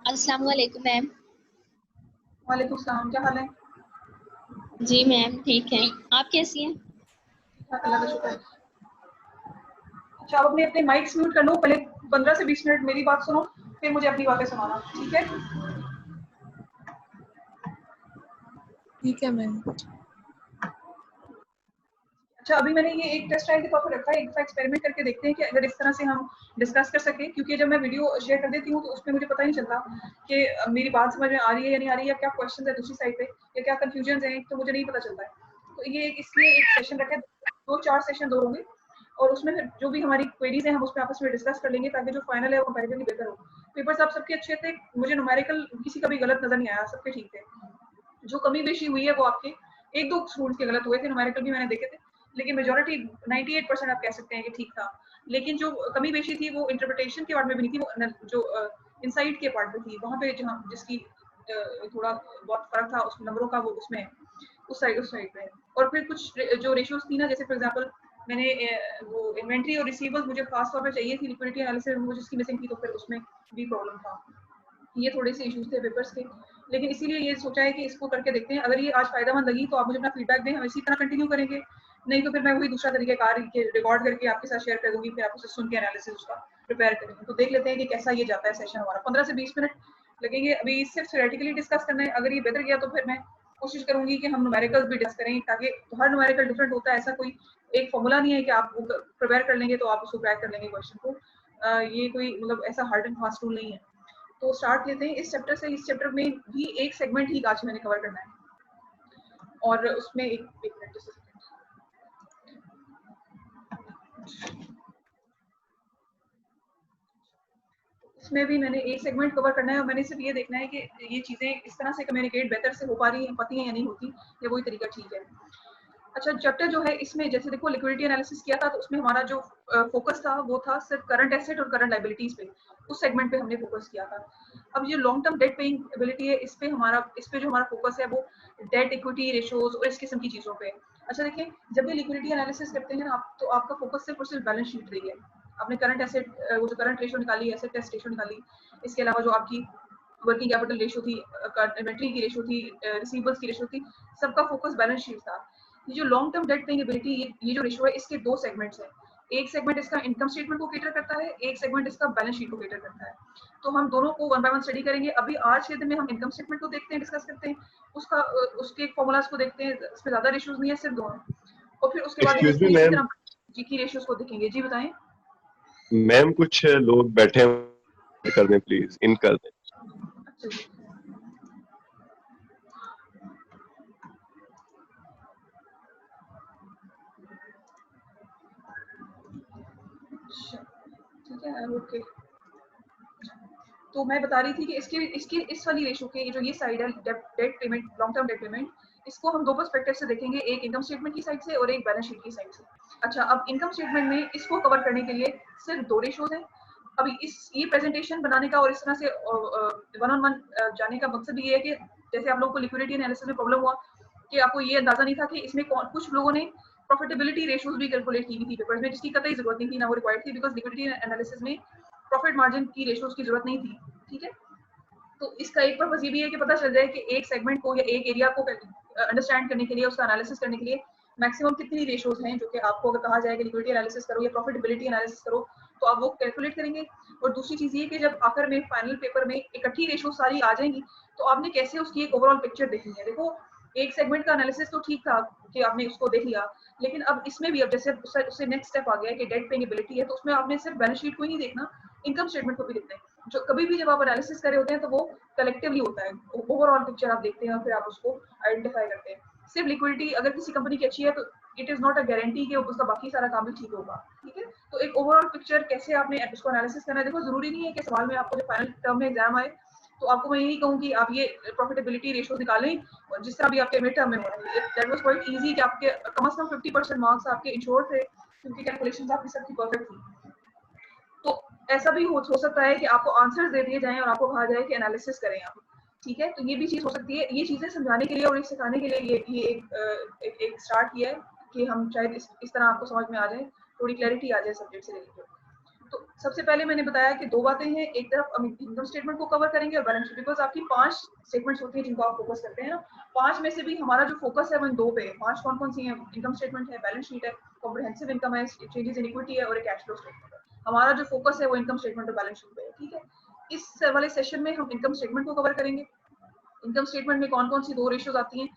अस्सलाम वालेकुम मैम। वालेकुम सलाम, क्या हाल है? जी मैम ठीक है। आप कैसी हैं? ठीक ठाक, अल्लाह का शुक्र है। अच्छा, आप अपने अपने माइक्स म्यूट कर लो पहले। 15 से 20 मिनट मेरी बात सुनो, फिर मुझे अपनी बातें सुनाना, ठीक है? ठीक है मैम। अच्छा, अभी मैंने ये एक टेस्ट ट्रायल के तौर पर रखा है, एक एक्सपेरिमेंट करके देखते हैं कि अगर इस तरह से हम डिस्कस कर सकें, क्योंकि जब मैं वीडियो शेयर कर देती हूँ तो उसमें मुझे पता नहीं चलता कि मेरी बात समझ में आ रही है या नहीं आ रही है, या क्या क्वेश्चन है दूसरी साइड पे, या क्या कंफ्यूजन है, तो मुझे नहीं पता चलता है। तो ये इसलिए एक सेशन रखा है, 2-4 सेशन दो होंगे, और उसमें फिर जो भी हमारी क्वेरीज हैं हम उसमें आपस में डिस्कस कर लेंगे, ताकि जो फाइनल है वो कंपैरेटिवली बेहतर हो। पेपर्स आप सबके अच्छे थे, मुझे न्यूमेरिकल किसी का भी गलत नजर नहीं आया, सबके ठीक थे। जो कमी बेशी हुई है वो आपके 1-2 स्टूडेंट्स के गलत हुए थे, न्यूमेरिकल भी मैंने देखे थे, लेकिन मेजॉरिटी 98% आप कह सकते हैं कि ठीक था। लेकिन जो कमी बेशी थी वो इंटरप्रिटेशन के पार्ट में भी नहीं थी, वो जो इनसाइट के पार्ट में थी, वहाँ पे जहाँ जिसकी थोड़ा बहुत फर्क था उस नंबरों का, वो उसमें उस साइड पे। और फिर कुछ जो रेशियोज थी ना, जैसे फॉर एग्जांपल मैंने वो इन्वेंट्री और रिसीवेबल्स मुझे खास तौर पे चाहिए थी, लिक्विडिटी एनालिसिस मुझे जिसकी मिसिंग थी, तो फिर उसमें भी प्रॉब्लम था। ये थोड़े से इश्यूज थे पेपर्स के, लेकिन इसीलिए ये सोचा है कि इसको करके देखते हैं। अगर ये आज फायदेमंद लगी तो आप मुझे अपना फीडबैक दें, हम इसी तरह कंटिन्यू करेंगे। नहीं तो फिर मैं वही दूसरा तरीके कार के रिकॉर्ड करके आपके साथ शेयर कर दूंगी, फिर आप उसे सुन के एनालिसिस उसका प्रिपेयर करेंगे। तो देख लेते हैं कि कैसा ये जाता है सेशन हमारा। 15 से 20 मिनट लगेंगे। अभी सिर्फ थ्योरेटिकली डिस्कस करना है। अगर ये बेहतर गया तो फिर मैं कोशिश करूंगी कि हम न्यूमेरिकल्स भी डिस्कस करें, ताकि हर न्यूमेरिकल डिफरेंट होता है, ऐसा कोई एक फॉर्मूला नहीं है कि आप प्रिपेयर कर लेंगे तो आप उसको क्रैक कर लेंगे क्वेश्चन को। ये कोई मतलब ऐसा हार्ड एंड फास्ट रूल नहीं है। तो स्टार्ट लेते हैं इस चैप्टर से। इस चैप्टर में भी एक सेगमेंट ही आज मैंने कवर करना है, और उसमें एक मिनट, just a second। इसमें भी मैंने एक सेगमेंट कवर करना है, और मैंने सिर्फ ये देखना है कि ये चीजें इस तरह से कम्युनिकेट बेहतर से हो पा रही हैं, पती हैं या नहीं होती, या वही तरीका ठीक है। अच्छा, चैप्टर जो है इसमें जैसे देखो लिक्विडिटी एनालिसिस किया था, तो उसमें हमारा जो फोकस था वो था सिर्फ करंट एसेट और करंट लायबिलिटीज पे। उस सेगमेंट पे हमने फोकस किया था। अब ये long term debt paying ability है, इस पे जो हमारा फोकस है वो डेट इक्विटी रेशियोज और इस किस्म की चीजों पे। अच्छा देखिए, जब भी लिक्विडिटी एनालिसिस करते हैं आप, तो आपका फोकस सिर्फ और सिर्फ बैलेंस शीट रही है। आपने करंट एसेट वो जो करंट रेशियो निकाली, एसेट टेस्ट रेशियो निकाली, इसके अलावा जो आपकी वर्किंग कैपिटल रेशियो थी, इन्वेंट्री की रेशियो थी, रिसीवेबल्स की रेशियो थी, सबका फोकस बैलेंस शीट था। ये जो long term debt paying ability, ये जो रेशियो है, इसके दो सेगमेंट्स हैं। एक सेगमेंट इसका इनकम स्टेटमेंट को कैटर करता है, एक सेगमेंट इसका बैलेंस शीट को कैटर करता है। तो हम दोनों को वन बाय वन स्टडी करेंगे। अभी आज के दिन में हम इनकम स्टेटमेंट को देखते हैं, डिस्कस करते हैं, उसका उसके फॉर्मूलाज को देखते हैं, इसमें ज्यादा रेशियोज नहीं है, सिर्फ दो हैं। और फिर उसके बाद एक्सक्यूज मी इसी मैम। तरह जी की रेशियोज को देखेंगे। जी बताएं। मैम कुछ लोग बैठे हैं, कर दें प्लीज, इन कर दें। अच्छा जी। ठीक है, ओके। तो मैं बता रही थी कि इसके इसकी इस वाली रेशियो के जो ये साइड है, debt payment, long term debt payment, इसको हम दो पर्सपेक्टिव से देखेंगे, एक इनकम स्टेटमेंट की साइड से और एक बैलेंस शीट की साइड से। अच्छा, अब इनकम स्टेटमेंट में इसको कवर करने के लिए सिर्फ दो रेशियोज हैं। अभी ये प्रेजेंटेशन बनाने का और इस तरह से वन ऑन वन जाने का मकसद ये है कि जैसे आप लोगों को लिक्विडिटी एनालिसिस में प्रॉब्लम हुआ कि आपको ये अंदाजा नहीं था कि इसमें कुछ लोगों ने प्रॉफिटेबिलिटी रेशियोज भी कैलकुलेट की थी पेपर्स में, जिसकी कतई जरूरत नहीं थी, ना वो रिक्वायर्ड थी, बिकॉज लिक्विडिटी एनालिसिस में प्रॉफिट मार्जिन की रेशियोज की जरूरत नहीं थी। ठीक है, तो इसका एक पर्पस ये भी है कि पता चल जाए कि एक सेगमेंट को या एक एरिया को अंडरस्टैंड करने के लिए, उसका एनालिसिस करने के लिए मैक्सिमम कितनी रेशियोज हैं, जो कि आपको अगर कहा जाए कि लिक्विडिटी एनालिसिस करो या प्रॉफिटेबिलिटी एनालिसिस करो, तो आप वो कैलकुलेट करेंगे। और दूसरी चीज ये कि जब आखिर में फाइनल पेपर में इकट्ठी रेशियो सारी आ जाएंगी, तो आपने कैसे उसकी एक ओवरऑल पिक्चर देखनी है। देखो, एक सेगमेंट का एनालिसिस तो ठीक था कि आपने उसको देख लिया, लेकिन अब इसमें भी अब जैसे उससे नेक्स्ट स्टेप आ गया है कि डेट पेइंग एबिलिटी है, तो उसमें आपने सिर्फ बैलेंस शीट को ही नहीं देखना, इनकम स्टेटमेंट को भी देखना है। जो कभी भी जब आप एनालिसिस कर रहे होते हैं तो वो कलेक्टिवली होता है, ओवरऑल पिक्चर आप देखते हैं और फिर आप उसको आइडेंटिफाई करते हैं। सिर्फ लिक्विडिटी अगर किसी कंपनी की अच्छी है, तो it is not a guarantee कि उसका बाकी सारा काम भी ठीक होगा। ठीक है, तो एक ओवरऑल पिक्चर कैसे आपने उसको एनालिसिस करना है। देखो, जरूरी नहीं है कि सवाल में आपको जो फाइनल टर्म में एग्जाम आए तो आपको मैं यही कहूँ कि आप ये प्रॉफिटेबिलिटी रेशियो निकालें, और जिस तरह भी आपके मिड टर्म में हो रहा है, दैट वाज क्वाइट इजी कि आपके कम से कम 50% मार्क्स आपके इंश्योर थे, क्योंकि कैलकुलेशंस आपकी सबकी परफेक्ट थी। तो ऐसा भी हो सकता है कि आपको आंसर्स दे दिए जाएं और आपको कहा जाए कि एनालिसिस करें आप। ठीक है, तो ये भी चीज हो सकती है। ये चीजें समझाने के लिए और सिखाने के लिए ये एक स्टार्ट किया है कि हम शायद इस तरह आपको समझ में आ जाए, थोड़ी क्लैरिटी आ जाए सब्जेक्ट से रिलेटेड। तो सबसे पहले मैंने बताया कि दो बातें हैं, एक तरफ हम इनकम स्टेटमेंट को कवर करेंगे और बैलेंस शीट, बिकॉज आपकी 5 स्टेटमेंट्स होती हैं जिनको आप फोकस करते हैं ना, 5 में से भी हमारा जो फोकस है वो इन दो पे है। 5 कौन कौन सी हैं? इनकम स्टेटमेंट है, बैलेंस शीट है, कॉम्प्रिहेंसिव इनकम है, चेंजेस इन इक्विटी है और एक कैश फ्लो स्टेटमेंट है। हमारा जो फोकस है वो इनकम स्टेटमेंट और बैलेंस शीट पे है, ठीक है। इस वाले सेशन में हम इनकम स्टेटमेंट को कवर करेंगे। इनकम स्टेटमेंट में कौन कौन सी दो रेशियोज आती हैं?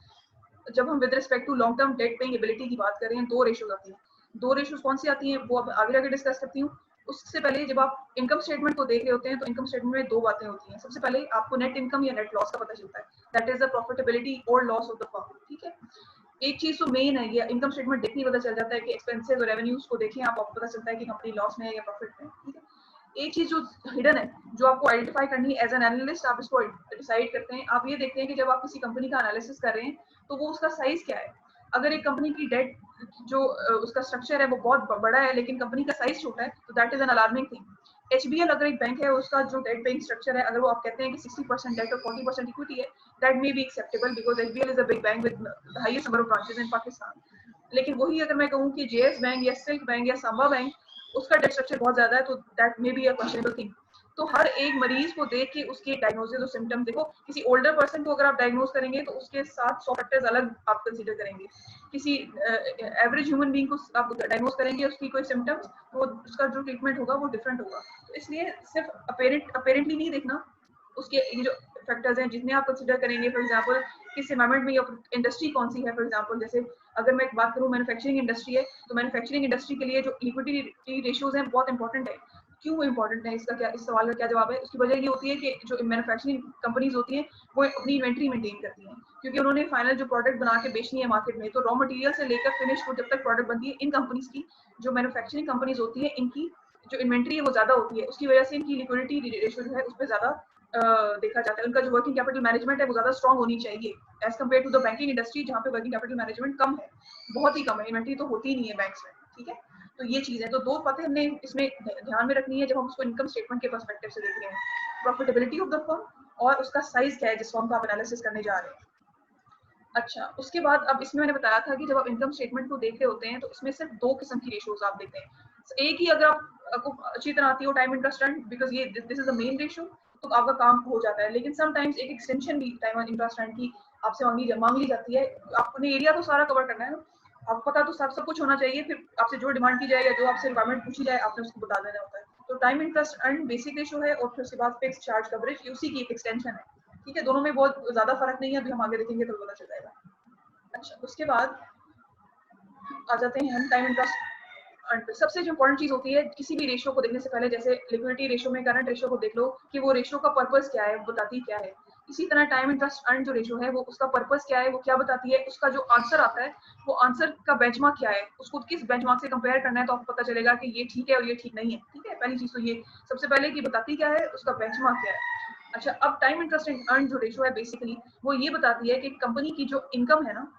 जब हम with respect to long term debt paying ability की बात करें, दो रेशियोज आती हैं। दो रेशियोज कौन सी आती हैं वो अब आगे आगे डिस्कस करती हूँ। उससे पहले जब आप इनकम स्टेटमेंट को देख रहे होते हैं तो इनकम स्टेटमेंट में दो बातें होती हैं। सबसे पहले आपको नेट इनकम या नेट लॉस का पता चलता है, दैट इज द प्रॉफिटेबिलिटी और लॉस ऑफ द फर्म, ठीक है। एक चीज तो मेन है, ये इनकम स्टेटमेंट देखने पता चल जाता है कि एक्सपेंसेस और रेवेन्यूज को देखें आपको पता चलता है कि कंपनी लॉस में है या प्रॉफिट में, ठीक है। एक चीज जो हिडन है, जो आपको आइडेंटिफाई करनी है एज एन एनालिस्ट, आप इसको डिसाइड करते हैं। आप ये देखते हैं कि जब आप किसी कंपनी का एनालिसिस कर रहे हैं तो वो उसका साइज क्या है। अगर एक कंपनी की डेट जो उसका स्ट्रक्चर है वो बहुत बड़ा है लेकिन कंपनी का साइज छोटा है तो that is an alarming thing. HBL अगर एक बैंक है, उसका जो डेट पेइंग स्ट्रक्चर है, अगर वो आप कहते हैं कि 60% डेट और 40% इक्विटी है, that may be acceptable because HBL is a big bank with the highest number of branches in Pakistan. लेकिन वही अगर मैं कहूँ कि JS बैंक या सिल्क बैंक या सांबा बैंक, उसका डेट स्ट्रक्चर बहुत ज्यादा है, तो that may be a questionable thing. तो हर एक मरीज को देख के उसके डायग्नोसिस और सिम्टम देखो। किसी ओल्डर पर्सन को अगर आप डायग्नोस करेंगे तो उसके साथ 100 फैक्टर्स अलग आप कंसीडर करेंगे। किसी एवरेज ह्यूमन बीइंग को आप डायग्नोस करेंगे उसकी कोई सिम्टम्स, तो उसका जो ट्रीटमेंट होगा वो डिफरेंट होगा। तो इसलिए सिर्फ अपेरेंटली नहीं देखना, उसके ये जो फैक्टर्स हैं जितने आप कंसीडर करेंगे। फॉर एग्जांपल किस एनवायरनमेंट में या इंडस्ट्री कौन सी है। फॉर एग्जांपल जैसे अगर मैं बात करूं मैन्युफैक्चरिंग इंडस्ट्री है, तो मैन्युफैक्चरिंग इंडस्ट्री के लिए जो लिक्विडिटी रेशियोज हैं बहुत इंपॉर्टेंट है। क्यों इंपॉर्टेंट है, इसका क्या, इस सवाल का क्या जवाब है? उसकी वजह ये होती है कि जो मैन्युफैक्चरिंग कंपनीज होती हैं वो अपनी इन्वेंट्री मेंटेन करती हैं, क्योंकि उन्होंने फाइनल जो प्रोडक्ट बना के बेचनी है मार्केट में, तो रॉ मटेरियल से लेकर फिनिश को जब तक प्रोडक्ट बनती है, इन कंपनीज की जो मैन्युफैक्चरिंग कंपनीज होती है इनकी जो इन्वेंट्री है वो ज्यादा होती है। उसकी वजह से इनकी लिक्विडिटी रेशियो जो है उस पर ज्यादा देखा जाता है। उनका जो वर्किंग कैपिटल मैनेजमेंट है वो ज्यादा स्ट्रॉन्ग होनी चाहिए as compared to the banking industry, जहाँ पे वर्किंग कैपिटल मैनेजमेंट कम है, बहुत ही कम है, इन्वेंट्री तो होती ही नहीं है बैंक्स में, ठीक है। तो ये चीज है, तो दो बातें हमने इसमें ध्यान में रखनी है जब हम उसको इनकम स्टेटमेंट के पर्सपेक्टिव से देख रहे हैं, प्रॉफिटेबिलिटी ऑफ द फर्म और उसका साइज क्या है जिस फर्म का आप एनालिसिस करने जा रहे हैं। अच्छा, उसके बाद अब इसमें मैंने बताया था कि जब आप इनकम स्टेटमेंट को देख रहे होते हैं तो इसमें सिर्फ दो किस्म की रेशियोज आप देखते हैं। एक ही अगर आपको अच्छी तरह आती हो टाइम इंटरेस्ट अर्न, बिकॉज ये this is the main ratio, तो आपका काम हो जाता है। लेकिन समटाइम्स एक एक्सटेंशन भी टाइम इंटरेस्ट अर्न की आपसे मांग ली जाती है। आपने एरिया तो सारा कवर करना है ना, आपको पता तो सब कुछ होना चाहिए, फिर आपसे जो डिमांड की जाए या जो आपसे रिक्वायरमेंट पूछी जाए आपने उसको बता देना होता है। तो time interest earn basic ratio है और फिर उसके बाद फिक्स चार्ज कवरेज उसी की एक एक्सटेंशन है, ठीक है। दोनों में बहुत ज्यादा फर्क नहीं है, अभी हम आगे देखेंगे तो पता चल जाएगा। अच्छा, उसके बाद आ जाते हैं हम टाइम इंटरेस्ट। सबसे जो इंपॉर्टेंट चीज होती है किसी भी रेशियो को देखने से पहले, जैसे लिक्विडिटी रेशियो में करंट रेशियो को देख लो कि वो रेशियो का पर्पस क्या है, बताती क्या है। इसी तरह टाइम इंटरेस्ट अर्न जो रेशियो है वो उसका पर्पस क्या है, वो क्या बताती है, उसका जो आंसर आता है वो आंसर का बेंचमार्क क्या है, उसको किस बेंचमार्क से कंपेयर करना है, तो आपको पता चलेगा कि ये ठीक है और ये ठीक नहीं है, ठीक है। पहली चीज तो ये सबसे पहले की बताती क्या है, उसका बेंचमार्क क्या है। अच्छा, अब टाइम इंटरेस्ट अर्न जो रेशियो है बेसिकली वो ये बताती है कि कंपनी की जो इनकम है ना,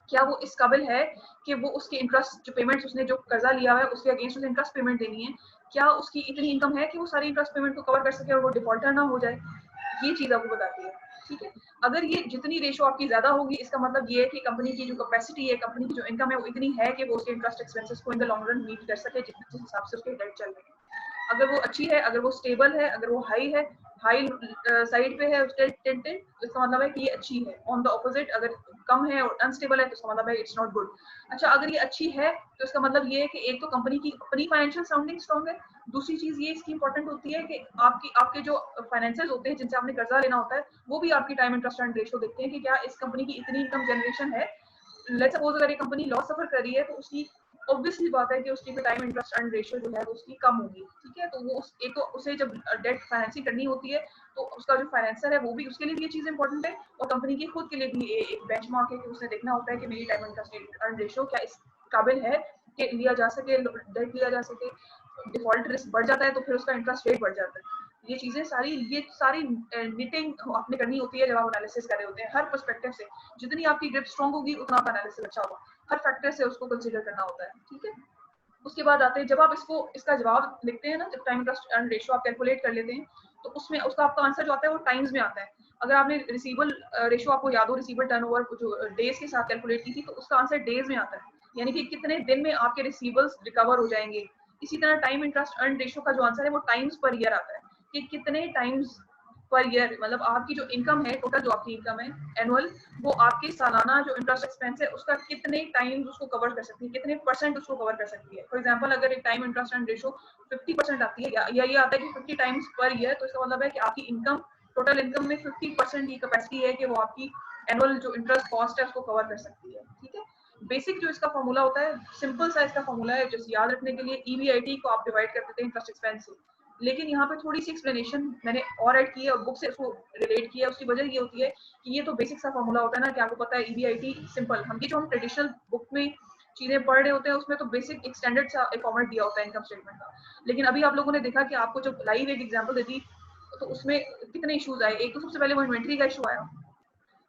क्या वो इस काबिल है कि वो उसके इंटरेस्ट जो पेमेंट्स उसने जो कर्जा लिया है उसके अगेंस्ट उसे इंटरेस्ट पेमेंट देनी है, क्या उसकी इतनी इनकम है कि वो सारी इंटरेस्ट पेमेंट को कवर कर सके और वो डिफॉल्टर ना हो जाए, ये चीज आपको बताती है, ठीक है। अगर ये जितनी रेशो आपकी ज्यादा होगी इसका मतलब ये है कि कंपनी की जो कैपेसिटी है, कंपनी की जो इनकम है वो इतनी है कि वो उसके इंटरेस्ट एक्सपेंसेस को in the long run meet कर सके जिस हिसाब से उसके डेट चल रहे हैं। अगर वो अच्छी है, अगर वो स्टेबल है, अगर वो हाई है, हाई साइड पे है उसके टेंटेड, तो इसका मतलब है कि ये अच्छी है। ऑन द ऑपोजिट अगर कम है और अनस्टेबल है तो इसका मतलब है इट्स नॉट गुड। अच्छा, अगर ये अच्छी है तो इसका मतलब ये है कि एक तो कंपनी की अपनी फाइनेंशियल साउंडिंग स्ट्रॉन्ग है, दूसरी चीज ये इसकी इंपॉर्टेंट होती है कि आपके जो फाइनेंसेस होते हैं जिनसे आपने कर्जा लेना होता है वो भी आपकी टाइम इंटरेस्ट एंड रेशियो देखते हैं कि क्या इस कंपनी की इतनी इनकम जनरेशन है। लेट्स सपोज अगर ये कंपनी लॉस सफर कर रही है तो उसकी ऑब्वियसली बात है कि उसकी टाइम इंटरेस्ट अर्न रेशियो जो है वो उसकी कम होगी, ठीक है। तो वो एक तो उसे जब डेट फाइनेंसिंग करनी होती है तो उसका जो फाइनेंसर है वो भी उसके लिए भी ये चीज इंपॉर्टेंट है और कंपनी की खुद के लिए भी एक बेंचमार्क है कि उसने देखना होता है कि मेरी टाइम इंटरेस्ट अर्न रेशियो क्या इस काबिल है कि लिया जा सके, डेट लिया जा सके। डिफॉल्ट रिस्क बढ़ जाता है तो फिर उसका इंटरेस्ट रेट बढ़ जाता है। ये सारी नीटिंग आपने करनी होती है जब आप एनालिसिस कर रहे होते हैं हर पर्सपेक्टिव से। जितनी आपकी ग्रिप स्ट्रॉन्ग होगी उतना आपका एनालिसिस अच्छा होगा, हर फैक्टर से उसको कंसीडर करना होता है, ठीक है। उसके बाद आते हैं जब आप इसका जवाब लिखते हैं ना, जब टाइम इंटरेस्ट अर्न रेशियो आप कैलकुलेट कर लेते हैं तो उसमें उसका आपका आंसर जो आता है वो टाइम्स में आता है। अगर आपने रिसीवेबल रेशियो आपको याद हो, रिसीवेबल टर्नओवर जो डेज के साथ कैलकुलेट की थी, तो उसका आंसर डेज में आता है, यानी कि कितने दिन में आपके रिसीवेबल्स रिकवर हो जाएंगे इसी तरह टाइम इंटरेस्ट अर्न रेशियो का जो आंसर है वो टाइम्स पर ईयर आता है कि कितने टाइम्स पर ईयर, मतलब आपकी जो इनकम है, टोटल जो आपकी इनकम है एनुअल, वो आपके सालाना जो इंटरेस्ट एक्सपेंस है उसका कितने टाइम्स उसको कवर कर सकती है, कितने परसेंट उसको कवर कर सकती है। फॉर एग्जांपल अगर एक टाइम इंटरेस्ट अर्न रेशियो 50% आती है या ये आता है कि 50 टाइम्स पर ईयर, तो इसका मतलब है कि आपकी इनकम, टोटल इनकम में 50% की कैपेसिटी है कि वो आपकी एनुअल जो इंटरेस्ट कॉस्ट है उसको कवर कर सकती है। ठीक है, बेसिक जो इसका फॉर्मूला होता है, सिंपल सा इसका फॉर्मूला है, जैसे याद रखने के लिए EBIT को आप डिवाइड कर देते हैं इंटरेस्ट एक्सपेंस से। लेकिन यहाँ पे थोड़ी सी एक्सप्लेनेशन मैंने और ऐड की है और बुक से उसको रिलेट किया है। उसकी वजह ये होती है कि ये तो बेसिक सा फॉर्मूला होता है ना कि आपको पता है EBIT सिंपल, हम जो हम ट्रेडिशनल बुक में चीजें पढ़ रहे होते हैं उसमें तो बेसिक एक स्टैंडर्ड सा एक फॉर्मेट दिया होता है इनकम स्टेटमेंट का। लेकिन अभी आप लोगों ने देखा कि आपको जब लाइव एक एग्जाम्पल दे दी तो उसमें कितने इशूज आए। एक तो सबसे पहले वो इन्वेंट्री का इशू आया,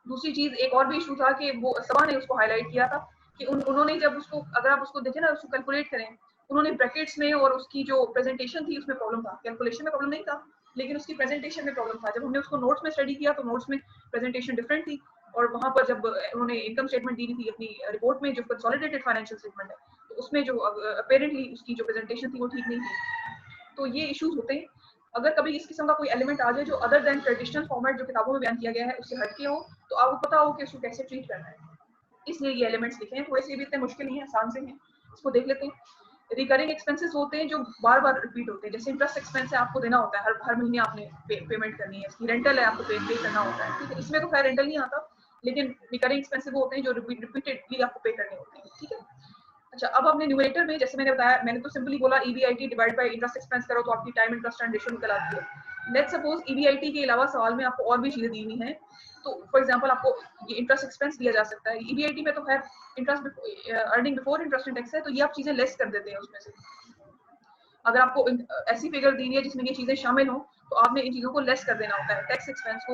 दूसरी चीज एक और भी इशू था कि वो सबा ने उसको हाईलाइट किया था कि उन्होंने जब उसको, अगर आप उसको देखें ना, उसको कैलकुलेट करें, उन्होंने ब्रैकेट्स में और उसकी जो प्रेजेंटेशन थी उसमें प्रॉब्लम था, कैलकुलेशन में प्रॉब्लम नहीं था लेकिन उसकी प्रेजेंटेशन में प्रॉब्लम था। जब हमने उसको नोट्स में स्टडी किया तो नोट्स में प्रेजेंटेशन डिफरेंट थी और वहां पर जब उन्होंने इनकम स्टेटमेंट दी थी अपनी रिपोर्ट में जो कंसोलिडेटेड फाइनेंशियल स्टेटमेंट है, तो उसमें जो अपेरेंटली उसकी जो प्रेजेंटेशन थी वो ठीक नहीं थी। तो ये इश्यूज होते हैं। अगर कभी इस किस्म का कोई एलिमेंट आ जाए जो अदर देन ट्रेडिशनल फॉर्मेट जो किताबों में बयान किया गया है उससे हटके हो, तो आपको पता हो कि उसको कैसे ट्रीट करना है। इसलिए ये एलिमेंट्स लिखे हैं, थोड़े से भी इतने मुश्किल नहीं है, आसान से हैं। इसको देख लेते हैं। रिकरिंग एक्सपेंसेस होते हैं जो बार बार रिपीट होते हैं, जैसे इंटरेस्ट एक्सपेंस है, आपको देना होता है हर महीने आपने पेमेंट करनी है इसकी। रेंटल है, आपको पे करना होता है, ठीक है, इसमें तो खैर रेंटल नहीं आता, लेकिन रिकरिंग एक्सपेंसेस वो होते हैं जो रिपीटेडली आपको पे करने होते हैं। ठीक है, अच्छा, अब आपने न्यूमरेटर में, जैसे मैंने बताया, मैंने तो सिंपली बोला EBIT divide by interest expense करो तो आपकी टाइम इंटरेस्ट एंड रेशियो निकल आती है। लेट्स सपोज EBIT के अलावा सवाल में आपको और भी चीजें दी हुई हैं, तो फॉर एग्जांपल आपको ये इंटरेस्ट एक्सपेंस दिया जा सकता है। EBIT में तो खैर interest earning before interest and tax है, तो ये आप चीजें लेस कर देते हैं उसमें से। अगर आपको ऐसी फिगर दी हुई है जिसमें ये चीजें शामिल हो तो आपने इन चीजों को लेस कर देना होता है। टैक्स एक्सपेंस को,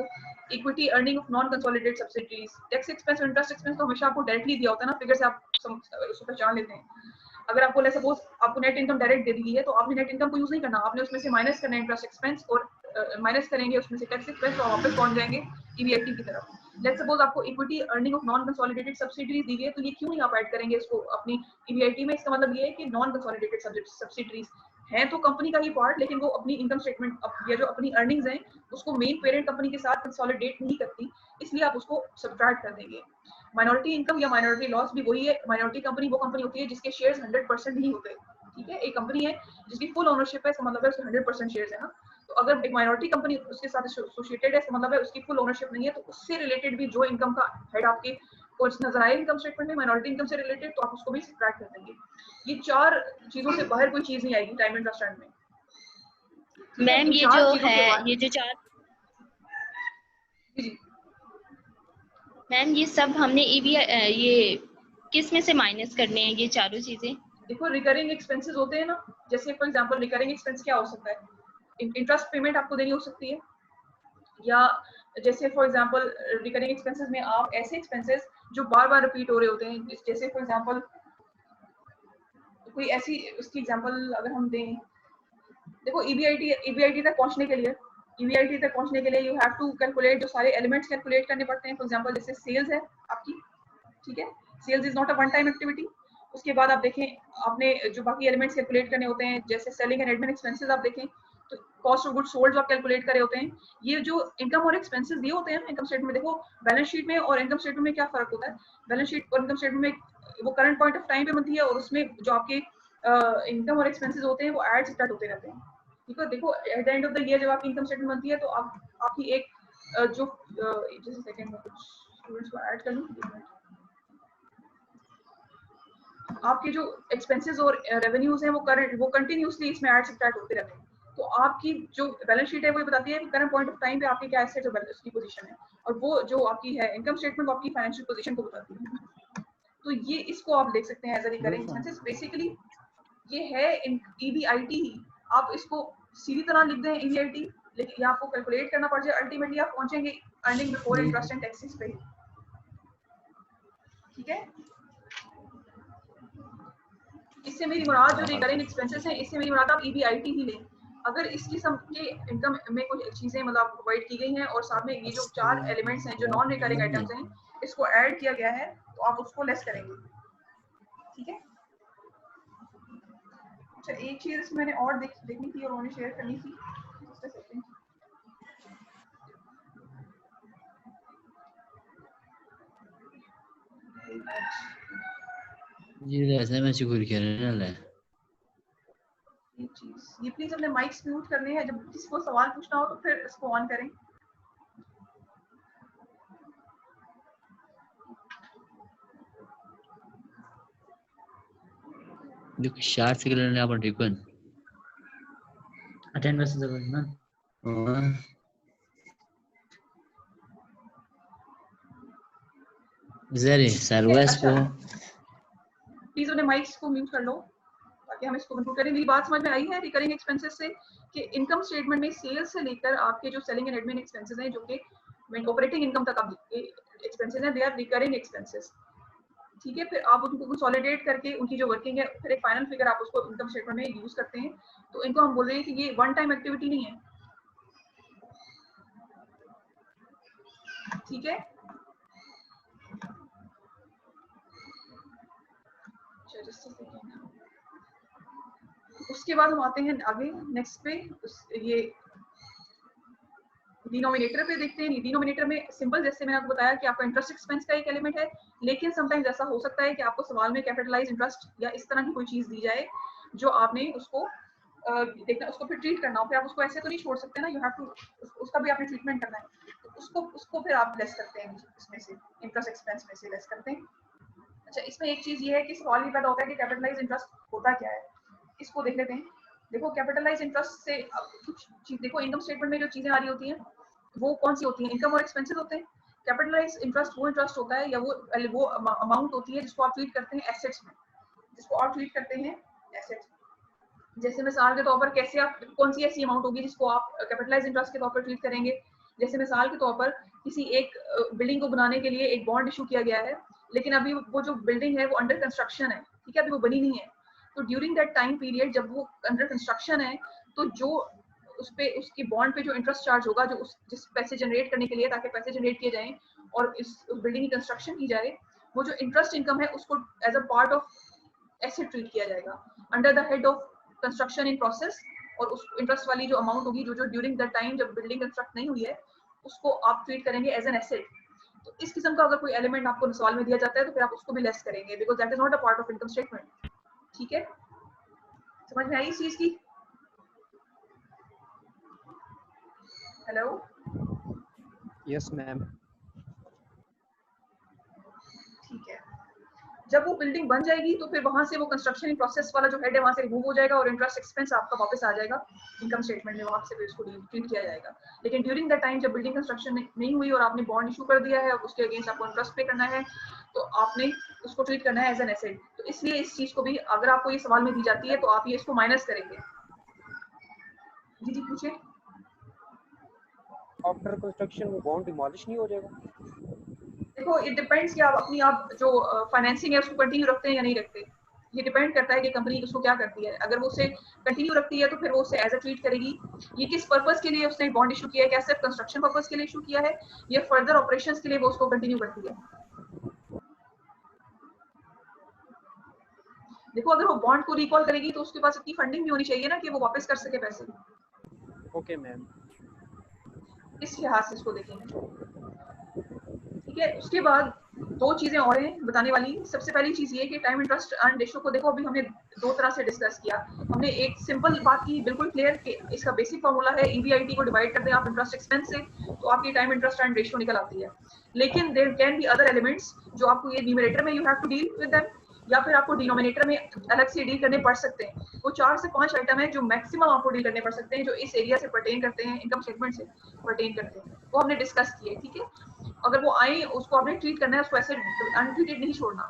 equity earning of non consolidated subsidies, tax expense और इंटरेस्ट एक्सपेंस तो हमेशा आपको डायरेक्टली दिया होता है ना, फिगर से आप उसको पहचान लेते हैं। अगर आपको लेट्स सपोज आपको नेट इनकम डायरेक्ट दे दी है तो आपने नेट इनकम को यूज नहीं करना, आपने उसमें से माइनस करना है इंटरेस्ट एक्सपेंस और माइनस करेंगे उसमें से टैक्स एक्सपेंस, तो वापस पहुंच जाएंगे EBIT की तरफ। लेट्स सपोज आपको equity earning of non consolidated subsidies दी है, तो ये क्यों नहीं आप ऐड करेंगे इसको अपनी EBIT में? इसका मतलब ये है कि नॉन कंसोलिडेटेड सब्सिडीज है तो कंपनी का ही पार्ट, लेकिन वो अपनी इनकम स्टेटमेंट या जो अपनी अर्निंग्स हैं उसको मेन पेरेंट कंपनी के साथ कंसोलिडेट नहीं करती, इसलिए आप उसको सब्ट्रैक्ट कर देंगे। माइनॉरिटी इनकम या माइनॉरिटी लॉस भी वही है। माइनॉरिटी कंपनी वो कंपनी होती है जिसके शेयर्स 100% नहीं होते। ठीक है, एक कंपनी है जिसकी फुल ओनरशिप है, इसका मतलब है उसके 100% शेयर्स है ना। तो अगर एक माइनॉरिटी कंपनी उसके साथ एसोसिएटेड है, इसका मतलब है उसकी फुल ओनरशिप नहीं है, तो उससे रिलेटेड भी जो इनकम का हेड आपके कुछ नजर आए इनकम स्टेटमेंट में माइनॉरिटी इनकम से रिलेटेड, तो आप उसको भी सब्ट्रैक्ट कर देंगे। ये चार चीजों से बाहर कोई चीज नहीं आएगी टाइम इंटरेस्ट अर्न में। मैम ये जो है, ये जो चार, जी मैम ये सब हमने ये किस में से माइनस करने हैं ये चारों चीजें? देखो, रिकरिंग एक्सपेंसेस होते हैं ना, जैसे फॉर एग्जांपल रिकरिंग एक्सपेंस क्या हो सकता है? इंटरेस्ट पेमेंट आपको देनी हो सकती है, या जैसे फॉर एग्जांपल रिकरिंग एक्सपेंसेस में आप ऐसे एक्सपेंसेस जो बार बार रिपीट हो रहे होते हैं, जैसे फॉर एग्जांपल कोई ऐसी उसकी एग्जांपल अगर हम दें, देखो EBIT तक पहुंचने के लिए यू हैव टू कैलकुलेट, जो सारे एलिमेंट्स कैलकुलेट करने पड़ते हैं। फॉर एग्जांपल जैसे सेल्स है आपकी, ठीक है, sales is not a one time activity. उसके बाद आप देखें, आपने जो बाकी एलिमेंट्स कैलकुलेट करने होते हैं, जैसे सेलिंग एंड एडमिन एक्सपेंसेस आप देखें तो कॉस्ट ऑफ गुड्स सोल्ड आप कैलकुलेट करे होते हैं। ये जो इनकम और एक्सपेंसेस दिए होते हैं इनकम स्टेटमेंट में, देखो बैलेंस शीट में और इनकम स्टेटमेंट में क्या फर्क होता है? बैलेंस शीट और इनकम स्टेटमेंट में वो करंट पॉइंट ऑफ टाइम पे बनती है और उसमें जो आपके इनकम और एक्सपेंसेस होते हैं वो ऐड सब्ट्रैक्ट होते रहते हैं। ठीक है, देखो at the end of the year जब आपकी इनकम स्टेटमेंट बनती है तो आपकी एक जो जैसे सेकंड में कुछ स्टूडेंट्स को ऐड कर लूं, आपके जो एक्सपेंसेस और रेवेन्यूज हैं वो कंटिन्यूअसली इसमें ऐड सब्ट्रैक्ट होते रहते हैं। तो आपकी जो बैलेंस शीट है वो बताती है कि करंट पॉइंट ऑफ टाइम पे आपके क्या एसेट्स और बैलेंस की पोजीशन है, और वो जो आपकी है इनकम स्टेटमेंट वो आपकी फाइनेंशियल पोजीशन को बताती है। तो ये इसको आप देख सकते हैं as a recurring expenses. Basically ये है EBIT ही, आप इसको सीधी तरह लिख दें EBIT, लेकिन ये आपको कैलकुलेट करना पड़ जाए, अल्टीमेटली आप पहुंचेंगे earning before interest and taxes पे। ठीक है, इससे मेरी मुराद जो रिकरिंग एक्सपेंसेस हैं, इससे मेरी मुराद आप EBIT ही लें। अगर इस किस्म के इनकम में कुछ चीजें मतलब प्रोवाइड की गई हैं और साथ में ये जो चार एलिमेंट्स हैं जो नॉन रिकरिंग आइटम्स हैं, इसको ऐड किया गया है, तो आप उसको लेस करेंगे। ठीक है, अच्छा, एक चीज इसमें मैंने और देखनी थी और उन्होंने शेयर करनी थी। Just a second. जी वैसे मैं शुक्र करने एक चीज ये प्लीज अपने माइक्स म्यूट करने हैं, जब किसी को सवाल पूछना हो तो फिर इसको ऑन करें। जो शार्ट से करने आपण रिकॉन अटेंड वर्सेस ना ज़रे सर्विस को प्लीज अपने माइक्स को म्यूट कर लो ताकि हम इसको कंक्लूड करें। मेरी बात समझ में आई है रिकरिंग एक्सपेंसेस से कि इनकम स्टेटमेंट में सेल्स से लेकर आपके जो सेलिंग एंड एडमिन एक्सपेंसेस हैं जो कि ऑपरेटिंग इनकम तक आप एक्सपेंसेस हैं, दे आर रिकरिंग एक्सपेंसेस। ठीक है, फिर आप उनको कंसोलिडेट करके उनकी जो वर्किंग है फिर एक फाइनल फिगर आप उसको इनकम स्टेटमेंट में यूज करते हैं। तो इनको हम बोल रहे हैं कि ये वन टाइम एक्टिविटी नहीं है। ठीक है, उसके बाद हम आते हैं आगे नेक्स्ट पे। ये डिनोमिनेटर पे देखते हैं। डिनोमिनेटर में सिंपल, जैसे मैंने आपको बताया कि आपका इंटरेस्ट एक्सपेंस का एक एलिमेंट है, लेकिन समटाइम्स ऐसा हो सकता है कि आपको सवाल में कैपिटलाइज इंटरेस्ट या इस तरह की कोई चीज दी जाए जो आपने उसको देखना, उसको फिर ट्रीट करना हो। फिर आप उसको ऐसे तो नहीं छोड़ सकते ना, यू हैव टू उसका भी आपने ट्रीटमेंट करना है। तो उसको फिर आप लेस करते हैं, इसमें से इंटरेस्ट एक्सपेंस में से लेस करते हैं। अच्छा, इसमें एक चीज ये है कि सवाल ये पैदा होता है कि कैपिटलाइज इंटरेस्ट होता क्या है, इसको देख लेते हैं। देखो कैपिटलाइज इंटरेस्ट से कुछ चीज देखो, इनकम स्टेटमेंट में जो चीजें आ रही होती हैं वो कौन सी होती हैं, इनकम और एक्सपेंसेस होते हैं। कैपिटलाइज इंटरेस्ट वो इंटरेस्ट होता है या वो अमाउंट होती है जिसको आप ट्रीट करते हैं एसेट्स में, जिसको आप ट्रीट करते हैं एसेट्स। जैसे मिसाल के तौर पर कैसे आप, कौन सी ऐसी अमाउंट होगी जिसको आप कैपिटलाइज इंटरेस्ट के तौर पर ट्रीट करेंगे। जैसे मिसाल के तौर पर किसी एक बिल्डिंग को बनाने के लिए एक बॉन्ड इशू किया गया है, लेकिन अभी वो जो बिल्डिंग है वो अंडर कंस्ट्रक्शन है, ठीक है, अभी वो बनी नहीं है। तो ड्यूरिंग दैट टाइम पीरियड जब वो अंडर कंस्ट्रक्शन है, तो जो उस पे उसकी बॉन्ड पे जो इंटरेस्ट चार्ज होगा, जो उस जिस पैसे जनरेट करने के लिए, ताकि पैसे जनरेट किए जाएं और उस बिल्डिंग की कंस्ट्रक्शन की जाए, वो जो इंटरेस्ट इनकम है उसको as a part of asset treat किया जाएगा under the head of construction in process. और उस इंटरेस्ट वाली जो अमाउंट होगी जो ड्यूरिंग द टाइम जब बिल्डिंग कंस्ट्रक्ट नहीं हुई है, उसको आप ट्रीट करेंगे एज एन एसेट। तो इस किस्म का अगर कोई एलिमेंट आपको सवाल में दिया जाता है तो फिर आप उसको भी लेस करेंगे, because that is not a part of income statement. ठीक है, समझ में आई इस चीज की? Hello, yes ma'am. ठीक है, जब वो बिल्डिंग बन जाएगी तो फिर वहां से वो कंस्ट्रक्शन प्रोसेस वाला जो हेड है वहां से रिमूव हो जाएगा और इंटरेस्ट एक्सपेंस आपका वापस आ जाएगा इनकम स्टेटमेंट में, वहां से फिर उसको ट्रीट किया जाएगा। लेकिन ड्यूरिंग द टाइम जब बिल्डिंग कंस्ट्रक्शन नहीं हुई और आपने बॉन्ड इशू कर दिया है और उसके अगेंस्ट आपको इंटरेस्ट पे करना है, तो आपने उसको ट्रीट करना है एज एन एसेट। तो इसलिए इस चीज को भी अगर आपको ये सवाल में दी जाती है तो आप ये इसको माइनस करेंगे। जी जी पूछिए। आफ्टर कंस्ट्रक्शन वो बॉन्ड डिमोलिश नहीं हो जाएगा? देखो इट डिपेंड्स कि आप अपनी जो फाइनेंसिंग है उसको कंटिन्यू रखते हैं या नहीं रखते। ये डिपेंड करता है कि कंपनी उसको क्या करती है। अगर वो उसे कंटिन्यू रखती है तो फिर वो उसे एज अ ट्रीट करेगी। ये किस पर्पस के लिए उसने बॉन्ड इशू किया है, क्या सिर्फ कंस्ट्रक्शन पर्पस के लिए इशू किया है या फर्दर ऑपरेशंस के लिए वो उसको कंटिन्यू करती है। देखो अगर वो बॉन्ड को रिकॉल करेगी तो उसके पास इतनी फंडिंग भी होनी चाहिए ना कि वो वापस कर सके पैसे। Okay ma'am. इस लिहाज से इसको देखेंगे। ठीक है, उसके बाद दो चीजें और हैं बताने वाली। सबसे पहली चीज ये कि टाइम इंटरेस्ट अर्न रेशियो को देखो, अभी हमने दो तरह से डिस्कस किया। हमने एक सिंपल बात की बिल्कुल क्लियर कि इसका बेसिक फार्मूला है ईबीआईटी को डिवाइड करते हैं आप इंटरेस्ट एक्सपेंस से, तो आपकी टाइम इंटरेस्ट अर्न रेशियो निकल आती है। लेकिन there can be other elements जो आपको ये न्यूमरेटर में you have to deal with them, या फिर आपको डिनोमिनेटर में अलग से डील करने पड़ सकते हैं। वो 4 से 5 आइटम है जो मैक्सिमम आपको डील करने पड़ सकते हैं, जो इस एरिया से पर्टेन करते हैं, इनकम स्टेटमेंट से पर्टेन करते हैं, वो हमने डिस्कस किए। ठीक है, अगर वो आए उसको आपने ट्रीट करना है, उसको ऐसे अनट्रीटेड नहीं छोड़ना।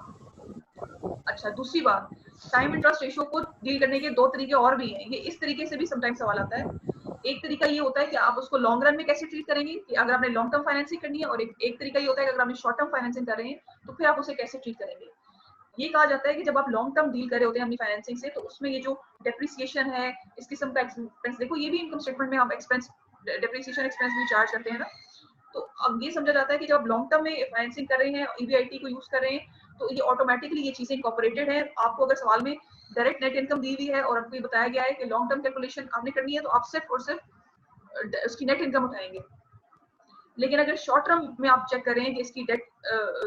अच्छा, दूसरी बात, टाइम इंटरेस्ट रेशियो को डील करने के दो तरीके और भी हैं। ये इस तरीके से भी समटाइम सवाल आता है। एक तरीका ये होता है कि आप उसको लॉन्ग रन में कैसे ट्रीट करेंगे, कि अगर आपने लॉन्ग टर्म फाइनेंसिंग करनी है, और एक तरीका ये होता है कि अगर आपने शॉर्ट टर्म फाइनेंसिंग कर रहे हैं तो फिर आप उसे कैसे ट्रीट करेंगे। ये कहा जाता है कि जब आप लॉन्ग टर्म डील कर रहे होते हैं अपनी फाइनेंसिंग से, तो उसमें ये जो डेप्रिसिएशन है, इस किस्म का एक्सपेंस, देखो ये भी इनकम स्टेटमेंट में आप एक्सपेंस, डेप्रिसिएशन एक्सपेंस भी चार्ज करते हैं ना। तो अब ये समझा जाता है कि जब आप लॉन्ग टर्म में फाइनेंसिंग कर रहे हैं, ईबीआईटी को यूज कर रहे हैं, तो ये ऑटोमेटिकली ये चीजें इनकॉर्पोरेटेड है। आपको अगर सवाल में डायरेक्ट नेट इनकम दी हुई है और आपको ये बताया गया है कि लॉन्ग टर्म कैलकुलेशन आपने करनी है, तो आप सिर्फ और सिर्फ उसकी नेट इनकम उठाएंगे। लेकिन अगर शॉर्ट टर्म में आप चेक करें कि इसकी डेट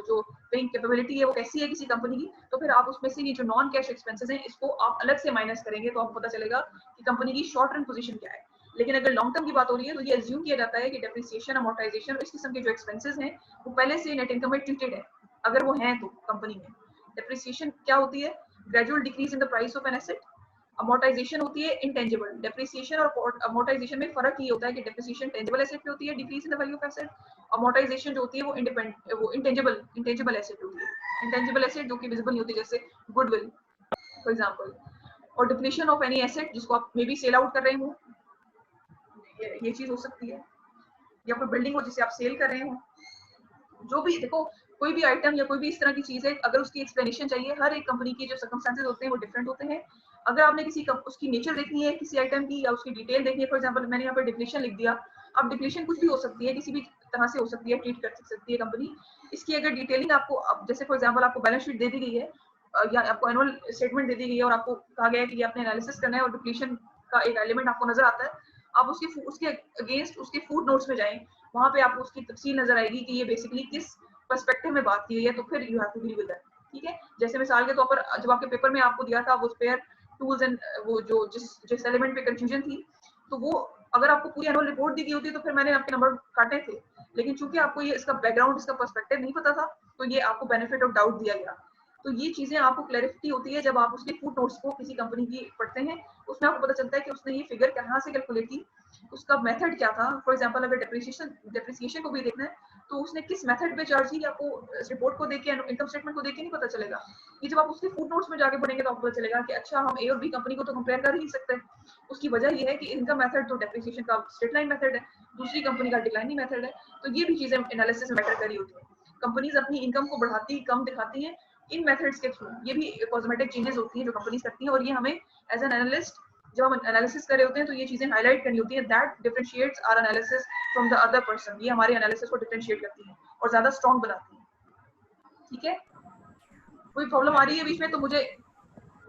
जो पेइंग कैपेबिलिटी है वो कैसी है किसी कंपनी की, तो फिर आप उसमें से ये जो नॉन कैश एक्सपेंसेस हैं इसको आप अलग से माइनस करेंगे, तो आपको पता चलेगा कि कंपनी की शॉर्ट टर्म पोजीशन क्या है। लेकिन अगर लॉन्ग टर्म की बात हो रही है तो ये अज्यूम किया जाता है कि डेप्रिसिएशन, अमोर्टाइजेशन इस किस्म के जो एक्सपेंसेस हैं वो पहले से नेट इनकम में ट्रीटेड है, अगर वो हैं तो कंपनी में। डेप्रिसिएशन क्या होती है? Gradual decrease in the price of an asset. Amortisation होती है इंटेंजिबल। डेप्रिसिएशन और अमोर्टाइजेशन में फर्क ये होता है कि डेप्रिसिएशन टेंजिबल एसेट पे होती है, decrease in the value of asset. Amortisation जो होती है वो इंटेंजिबल एसेट होती है। इंटेंजिबल एसेट जो कि विजिबल नहीं होती, जैसे गुडविल फॉर एग्जांपल। और डिप्लीशन ऑफ एनी एसेट जिसको आप मे बी सेल आउट कर रहे हो, ये चीज हो सकती है, या कोई बिल्डिंग हो जिसे आप सेल कर रहे हो। जो भी देखो, कोई भी आइटम या कोई भी इस तरह की चीज है, अगर उसकी एक्सप्लेनेशन चाहिए, हर एक कंपनी की जो सर्कमस्टेंसेस होते हैं वो डिफरेंट होते हैं। अगर आपने उसकी नेचर देखनी है किसी आइटम की या उसकी डिटेल देखनी है, फॉर एग्जांपल मैंने यहाँ पर डिप्लीशन लिख दिया। अब डिप्लीशन कुछ भी हो सकती है, किसी भी तरह से हो सकती है, ट्रीट कर सकती है कंपनी। इसकी अगर डिटेलिंग आपको, जैसे फॉर एग्जांपल आपको बैलेंस शीट दे दी गई है या आपको एनुअल स्टेटमेंट दे दी गई है और आपको कहा गया है कि ये आपने एनालिसिस करना है और डिप्लीशन का एक एलिमेंट आपको नजर आता है, आप उसके अगेंस्ट उसके फूड नोट्स में जाएं, वहां पे आपको उसकी तफसील नजर आएगी कि ये बेसिकली किस पर्सपेक्टिव में बात की हुई है, तो फिर you have to deal with that. ठीक है, जैसे मिसाल के तौर पर जब आपके पेपर में आपको दिया था वो स्पेयर टूल्स एंड वो जो जिस एलिमेंट पे कंफ्यूजन थी, तो वो अगर आपको पूरी एनुअल रिपोर्ट दी गई होती तो फिर मैंने आपके नंबर काटे थे, लेकिन चूंकि आपको ये इसका बैकग्राउंड, इसका पर्सपेक्टिव नहीं पता था, तो ये आपको बेनिफिट ऑफ डाउट दिया गया। तो ये चीजें आपको क्लैरिटी होती है जब आप उसके फुट नोट्स को किसी कंपनी की पढ़ते हैं, उसमें आपको पता चलता है कि उसने ये फिगर कहाँ से कैलकुलेट की, उसका मेथड क्या था। फॉर एग्जांपल अगर डेप्रिसिएशन को भी देखना है तो उसने किस मेथड पे चार्ज की, आपको रिपोर्ट को देख के, इनकम स्टेटमेंट को देख के नहीं पता चलेगा। ये जब आप उसके फुट नोट्स में जाके पढ़ेंगे तो आपको पता चलेगा कि अच्छा, हम ए और बी कंपनी को तो कंपेयर कर ही नहीं सकते। उसकी वजह ये है कि इनकम मेथड तो डेप्रिसिएशन का स्ट्रेट लाइन मेथड है, दूसरी कंपनी का डिक्लाइनिंग मेथड है। तो ये भी चीजें एनालिसिस में मैटर कर रही होती है। कंपनीज अपनी इनकम को बढ़ाती, कम दिखाती हैं इन मेथड्स के थ्रू। ये भी कॉस्मेटिक चेंजेस होती हैं जो कंपनीज करती हैं, और ये हमें एज एन एनालिस्ट जब हम एनालिसिस कर रहे होते हैं तो ये चीजें हाईलाइट करनी होती है। That differentiates our analysis from the other person. ये हमारे एनालिसिस को डिफरेंशिएट करती है और ज्यादा स्ट्रांग बनाती है। ठीक है, कोई प्रॉब्लम आ रही है बीच में तो मुझे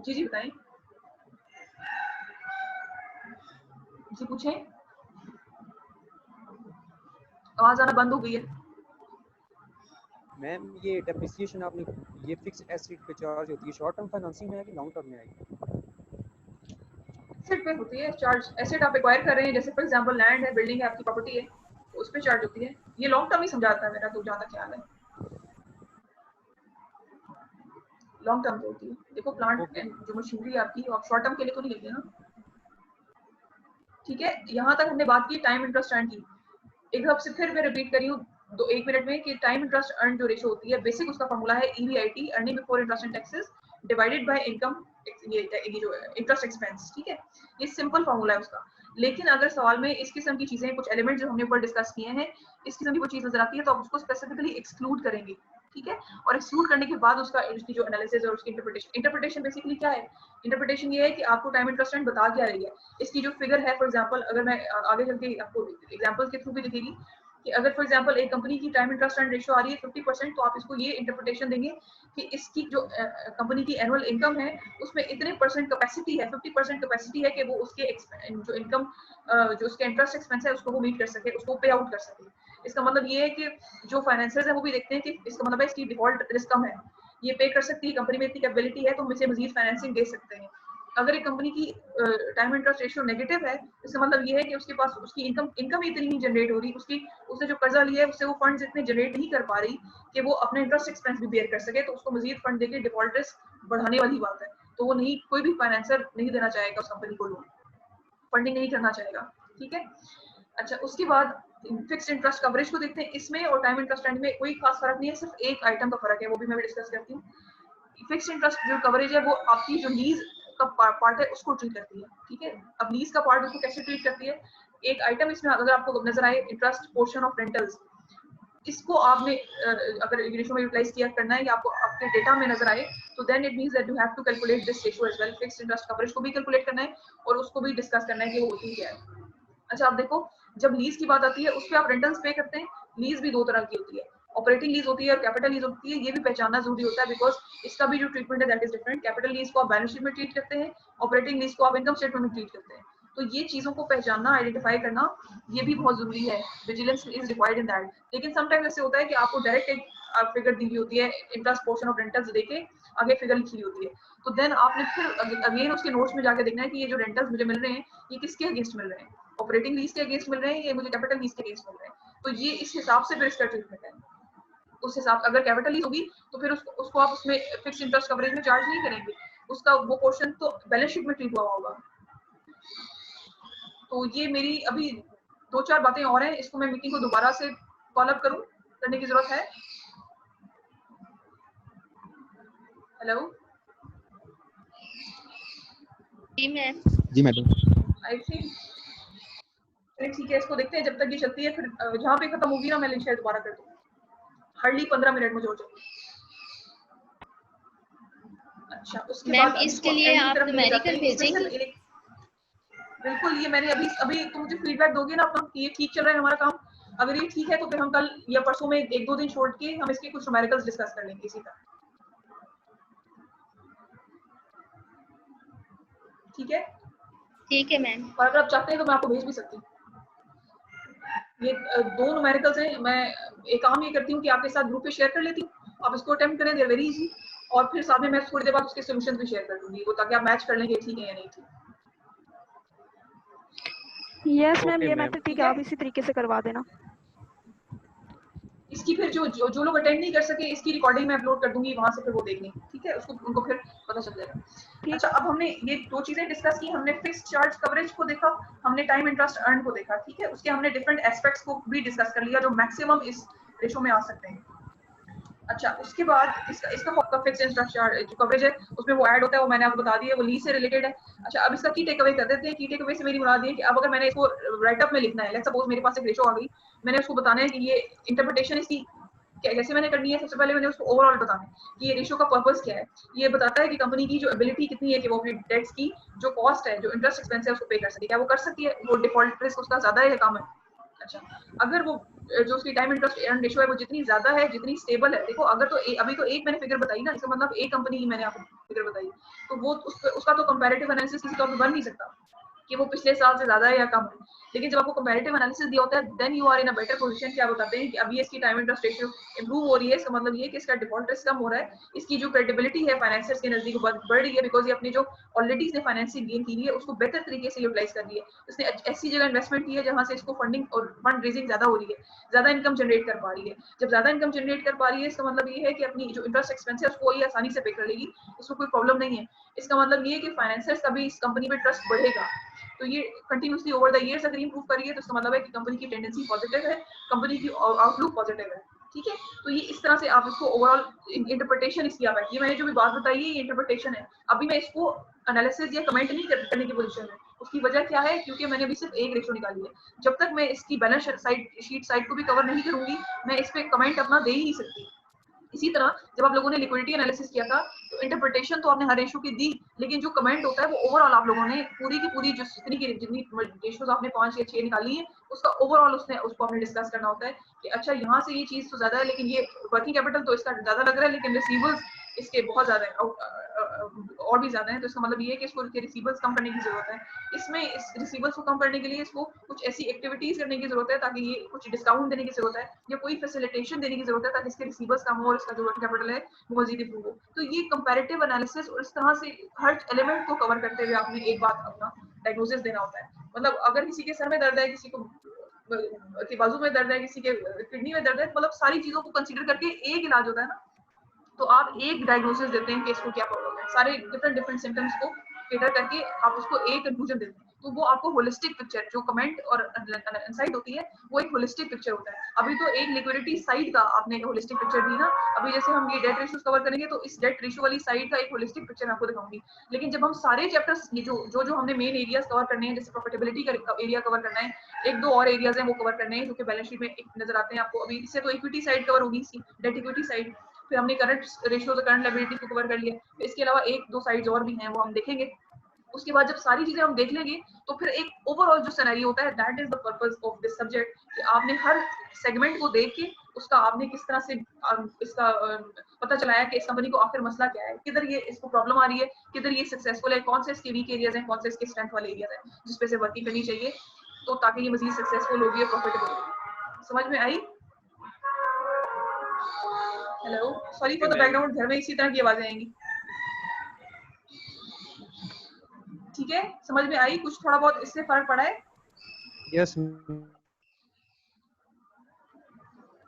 जी बताएं, जी पूछें। आवाज आना बंद हो गई है। मैम ये डेप्रिसिएशन आपने ये फिक्स एसेट पे चार्ज होती है, शॉर्ट टर्म फाइनेंसिंग में है कि लॉन्ग टर्म में आएगी? एसेट पे होती है चार्ज। एसेट आप एक्वायर कर रहे हैं, जैसे फॉर एग्जांपल लैंड है, बिल्डिंग है, आपकी प्रॉपर्टी है, तो उस पे चार्ज होती है। ये लॉन्ग टर्म ही समझाता है मेरा तो जहाँ तक ख्याल है, लॉन्ग टर्म होती है। देखो प्लांट जो मशीनरी है आपकी, आप शॉर्ट टर्म के लिए तो नहीं लेते ना। ठीक है, यहाँ तक हमने बात की टाइम इंटरेस्ट अर्न की। एक दफा से फिर मैं रिपीट करी हूँ 1 मिनट में कि टाइम इंटरेस्ट अर्न जो रेशो होती है, बेसिक उसका फॉर्मूला है EBIT, earning before interest and taxes, divided by income, ये जो इंटरेस्ट एक्सपेंस। ठीक है, ये सिंपल फॉर्मूला है उसका। लेकिन अगर सवाल में इस किस्म की चीजें, कुछ एलिमेंट जो हमने ऊपर डिस्कस किए हैं, इस किस्म की कोई चीज नजर आती है तो आप उसको स्पेसिफिकली एक्सक्लूड करेंगे। ठीक है, और एक्सक्लूड करने के बाद उसकी जो एनालिसिस और उसकी इंटरप्रिटेशन बेसिकली क्या है। इंटरप्रिटेशन ये है कि आपको टाइम इंटरेस्ट अर्न बता क्या रही है। इसकी जो फिगर है, फॉर एग्जांपल अगर मैं आगे चल के आपको एग्जांपल्स के थ्रू भी दिखेगी कि अगर फॉर एग्जांपल एक कंपनी की टाइम इंटरेस्ट अर्न रेशियो आ रही है 50%, तो आप इसको ये इंटरप्रिटेशन देंगे कि इसकी जो कंपनी की एनुअल इनकम है उसमें इतने परसेंट कैपेसिटी है, 50% कैपेसिटी है कि वो उसके जो इनकम, जो उसके इंटरेस्ट एक्सपेंस है उसको वो मीट कर सके, उसको पे आउट कर सके। इसका मतलब ये है कि जो फाइनेंसर्स हैं वो भी देखते हैं कि इसका मतलब है इसकी डिफॉल्ट रिस्क कम है, ये पे कर सकती है, कंपनी में इतनी कैपेबिलिटी है तो हम इसे मजीद फाइनेंसिंग दे सकते हैं। अगर एक कंपनी की टाइम इंटरेस्ट रेशियो नेगेटिव है, इसका मतलब ये है कि उसके पास उसकी इनकम इतनी नहीं जनरेट हो रही, उसने जो कर्जा लिया है उससे वो फंड्स इतने जनरेट नहीं कर पा रही कि वो अपने इंटरेस्ट एक्सपेंस भी बेयर कर सके, तो उसको मजीद फंड देके डिफॉल्ट रिस्क बढ़ाने वाली बात है। तो वो नहीं, कोई भी फाइनेंसर नहीं देना चाहेगा उस कंपनी को लोन, फंडिंग नहीं करना चाहेगा। ठीक है, अच्छा उसके बाद फिक्स्ड इंटरेस्ट कवरेज को देखते हैं। इसमें और टाइम इंटरेस्ट अर्निंग में कोई खास फर्क नहीं है, सिर्फ एक आइटम का फर्क है, वो भी मैं डिस्कस करती हूँ। फिक्स्ड इंटरेस्ट जो कवरेज है वो आपकी जो लीज का पार्ट है उसको ट्रीट करती है। ठीक है, अब लीज का पार्ट उसको कैसे ट्रीट करती है, एक आइटम इसमें अगर आपको नजर आए, इंटरेस्ट पोर्शन ऑफ रेंटल्स, इसको आपने अगर रेशियो में यूटिलाइज किया करना है या आपको आपके डेटा में नजर आए, तो then it means that you have to calculate this ratio as well. Fixed interest coverage को भी कैलकुलेट करना है और उसको भी डिस्कस करना है कि वो होती क्या है। अच्छा आप देखो, जब लीज की बात आती है उस पर आप रेंटल्स पे करते हैं। लीज भी दो तरह की होती है, ऑपरेटिंग लीज होती है और कैपिटल लीज होती है, ये भी पहचानना जरूरी होता है, बिकॉज इसका भी जो ट्रीटमेंट है that is different. Capital lease को आप बैलेंस शीट में ट्रीट करते हैं, ऑपरेटिंग लीज को आप इनकम स्टेटमेंट में ट्रीट करते हैं। तो ये चीजों को पहचानना, आइडेंटिफाई करना, ये भी बहुत जरूरी है, vigilance is required in that. लेकिन समटाइम्स ऐसे होता है कि आपको डायरेक्ट एक फिगर दी हुई होती है, इंटरेस्ट पोर्शन ऑफ रेंटल्स देके आगे फिगर लिखी हुई होती है, तो देन आपने फिर अगेन उसके नोट्स में जाके देखना है कि ये जो रेंटल्स मुझे मिल रहे हैं ये किसके अगेंस्ट मिल रहे हैं, ऑपरेटिंग लीज के अगेंस्ट मिल रहे हैं, ये मुझे कैपिटल लीज के अगेंस्ट मिल रहे हैं। तो ये इस हिसाब से फिर इसका ट्रीटमेंट है। उस हिसाब अगर कैपिटल लीज होगी तो फिर उसको आप उसमें फिक्स इंटरेस्ट कवरेज में चार्ज नहीं करेंगे, उसका वो पोर्शन तो बैलेंस शीट में ट्रीट हुआ होगा। तो ये मेरी अभी 2-4 बातें और हैं, इसको मैं मीटिंग को दोबारा से फॉलो अप करूं, करने की जरूरत है। हेलो जी मैम। जी मैडम। आई थिंक ठीक है, इसको देखते हैं जब तक ये चलती है, फिर जहाँ पे खत्म होगी ना मैं लिंक शेयर दोबारा कर दूँ, हार्डली 15 मिनट में जो चाहिए। अच्छा, उसके मैम बाद इसके लिए आप न्यूमेरिकल भेजेंगे? बिल्कुल, ये मैंने अभी तुम मुझे फीडबैक दोगे ना अपना कि ये ठीक चल रहा है हमारा काम, अगर ये ठीक है तो फिर हम कल या परसों में 1-2 दिन छोड़ के हम इसके कुछ न्यूमेरिकल्स डिस्कस कर लेंगे इसी तरह, ठीक है? ठीक है मैम। और अगर आप चाहते हैं तो मैं आपको भेज भी सकती हूँ। ये 2 न्यूमेरिकल्स हैं, मैं एक काम ये करती हूँ कि आपके साथ ग्रुप पे शेयर कर लेती हूँ, आप इसको अटेम्प्ट करें, दे आर वेरी इजी, और फिर साथ में मैं थोड़ी देर बाद उसके सॉल्यूशंस भी शेयर कर दूंगी, वो ताकि आप मैच कर लेंगे ठीक है या नहीं ठीक। यस मैम, Okay, ये ma'am. मैथड ठीक है, आप इसी तरीके से करवा देना। इसकी फिर जो लोग अटेंड नहीं कर सके, इसकी रिकॉर्डिंग मैं अपलोड कर दूंगी, वहां से फिर वो देख लें, ठीक है? उसको उनको फिर पता चल जाएगा। ठीक। अच्छा, अब हमने ये 2 चीजें डिस्कस की, हमने फिक्स्ड चार्ज कवरेज को देखा, हमने टाइम इंटरेस्ट अर्न को देखा, ठीक है? उसके हमने डिफरेंट एस्पेक्ट्स को भी डिस्कस कर लिया जो मैक्सिमम इस रेशो में आ सकते हैं। अच्छा, उसके बाद इसका फिक्स्ड इंटरेस्ट चार्ज जो कवरेज है उसमें वो ऐड होता है, वो मैंने आपको बता दिया, वो लीज से रिलेटेड है। अच्छा, अब इसका की टेक अवे कर देते हैं। की टेक अवे से मेरी मुराद ये है कि अब अगर मैंने इसको राइट अप में लिखना है, लेट्स सपोज मेरे पास एक रेशो आ गई, मैंने उसको बताना है कि ये इंटरप्रिटेशन इसकी कैसे मैंने करनी है। सबसे पहले मैंने उसको ओवरऑल बताना है कि ये रेशो का पर्पस क्या है। ये बताता है कि कंपनी की जो एबिलिटी कितनी है कि वो अपने डेट्स की जो कॉस्ट है, जो इंटरेस्ट एक्सपेंस है उसको पे कर सके, क्या वो कर सकती है, वो डिफॉल्ट रिस्क उसका ज्यादा है या कम है। अच्छा, अगर वो जो उसकी टाइम इंटरेस्ट अर्न रेशो है वो जितनी ज्यादा है, जितनी स्टेबल है, देखो अगर तो अभी तो एक मैंने फिगर बताई ना, इसका मतलब एक कंपनी की मैंने आपको फिगर बताई, तो वो उसका तो कंपैरेटिव एनालिसिस किसी तौर पे बन नहीं सकता कि वो पिछले साल से ज्यादा है या कम है। लेकिन जब आपको कंपैरेटिव एनालिसिस दिया होता है, then you are in a better position कि आप बताते हैं कि अभी इसकी टाइम इंटरेस्ट रेशियो इंप्रूव हो रही है, इसका मतलब ये कि इसका डिफॉल्ट रिस्क कम हो रहा है, इसकी जो क्रेडिबिलिटी है फाइनेंसर्स के नजदीक बढ़ रही है, बिकॉज ये अपनी जो ऑलरेडी इसने फाइनेंसिंग गेन की है उसको बेहतर तरीके से यूटिलाइज कर रही है। इसने ऐसी जगह इन्वेस्टमेंट की है जहां से इसको फंडिंग और फंड रेजिंग ज्यादा हो रही है, ज्यादा इनकम जनरेट कर पा रही है। जब ज्यादा इनकम जनरेट कर पा रही है, इसका मतलब ये है कि अपनी जो इंटरेस्ट एक्सपेंस है उसको ये आसानी से पे कर लेगी, उसको कोई प्रॉब्लम नहीं है। इसका मतलब ये है कि फाइनेंसर्स का भी इस कंपनी पे ट्रस्ट बढ़ेगा। तो ये कंटिन्यूसली ओवर द इयर्स अगर इंप्रूव कर रही है तो इसका मतलब है कि कंपनी की टेंडेंसी पॉजिटिव है, कंपनी की आउटलुक पॉजिटिव है, ठीक है? तो ये इस तरह से आप इसको ओवरऑल इंटरप्रिटेशन इसकी आप ये मैंने जो भी बात बताई है ये इंटरप्रिटेशन है। अभी मैं इसको एनालिसिस या कमेंट नहीं करने की पोजीशन में। उसकी वजह क्या है? क्योंकि मैंने अभी सिर्फ एक रेशो निकाली है। जब तक मैं इसकी बैलेंस शीट साइड को भी कवर नहीं करूंगी, मैं इस पे कमेंट अपना दे ही नहीं सकती। इसी तरह जब आप लोगों ने लिक्विडिटी एनालिसिस किया था तो इंटरप्रिटेशन तो आपने हर रेशो की दी, लेकिन जो कमेंट होता है वो ओवरऑल आप लोगों ने पूरी की पूरी जो जितनी रेशोज आपने 5 या 6 निकाली है उसका ओवरऑल उसको आपने डिस्कस करना होता है कि अच्छा यहाँ से ये चीज तो ज्यादा है, लेकिन ये वर्किंग कैपिटल तो इसका ज्यादा लग रहा है, लेकिन रिसीवर्स इसके बहुत ज्यादा है और भी ज्यादा है। तो इसका मतलब ये है कि इसको रिसीवर्स कम करने की जरूरत है। इसमें इस रिसीवर्स को कम करने के लिए इसको कुछ ऐसी एक्टिविटीज करने की जरूरत है ताकि ये कुछ डिस्काउंट देने की जरूरत है या कोई फैसिलिटेशन देने की जरूरत है ताकि इसके रिसीवर्स कम हो और इसका जो वर्किंग कैपिटल है वो मजीद इंप्रूव हो। तो ये कंपैरेटिव एनालिसिस और इस तरह से हर एलिमेंट को कवर करते हुए आपने एक बात अपना डायग्नोसिस देना होता है। मतलब अगर किसी के सर में दर्द है, किसी को कि बाजू में दर्द है, किसी के किडनी में दर्द है, मतलब सारी चीजों को कंसीडर करके एक इलाज होता है ना, तो आप एक डायग्नोसिस देते हैं कि इसको क्या प्रॉब्लम है, सारे डिफरेंट सिम्टम्स को कैटर करके आप उसको एक कंक्लूजन देते हैं। तो वो आपको होलिस्टिक पिक्चर जो कमेंट और इनसाइट होती है वो एक होलिस्टिक पिक्चर होता है। अभी तो एक लिक्विडिटी साइड का आपने एक होलिस्टिक पिक्चर दी ना, अभी जैसे हम ये डेट रेशियोज कवर करेंगे तो इस डेट रेशियो वाली साइड का एक होलिस्टिक पिक्चर आपको दिखाऊंगी। लेकिन जब हम सारे चैप्टर्स ये जो हमने मेन एरियाज कवर करने हैं, जैसे प्रॉफिटेबिलिटी का एरिया कवर करना है, एक दो और एरियाज हैं वो कवर करने हैं जो कि बैलेंस शीट में नजर आते हैं आपको। अभी इससे तो इक्विटी साइड कवर होगी, डेट इक्विटी साइड, फिर हमने करंट रेशियो करंट लायबिलिटी को कवर कर लिया, इसके अलावा एक दो साइड्स और भी हैं वो हम देखेंगे। उसके बाद जब सारी चीजें हम देख लेंगे तो फिर एक ओवरऑल जो सिनेरियो होता है, that is the purpose of this subject, कि आपने हर सेगमेंट को देख के उसका आपने किस तरह से इसका पता चलाया कि इस कंपनी को आखिर मसला क्या है, किधर ये इसको प्रॉब्लम आ रही है, किधर ये सक्सेसफुल है, कौन से इसके वीक एरियाज हैं, कौन से इसके स्ट्रेंथ वाले एरियाज हैं जिस पे से वर्किंग करनी चाहिए, तो ताकि ये मजीद सक्सेसफुल होगी और प्रॉफिटेबल होगी। समझ में आई? Hello, sorry for the background, घर में इसी तरह की आवाजें आएंगी। ठीक है, समझ में आई? कुछ थोड़ा बहुत इससे फर्क पड़ा है? यस।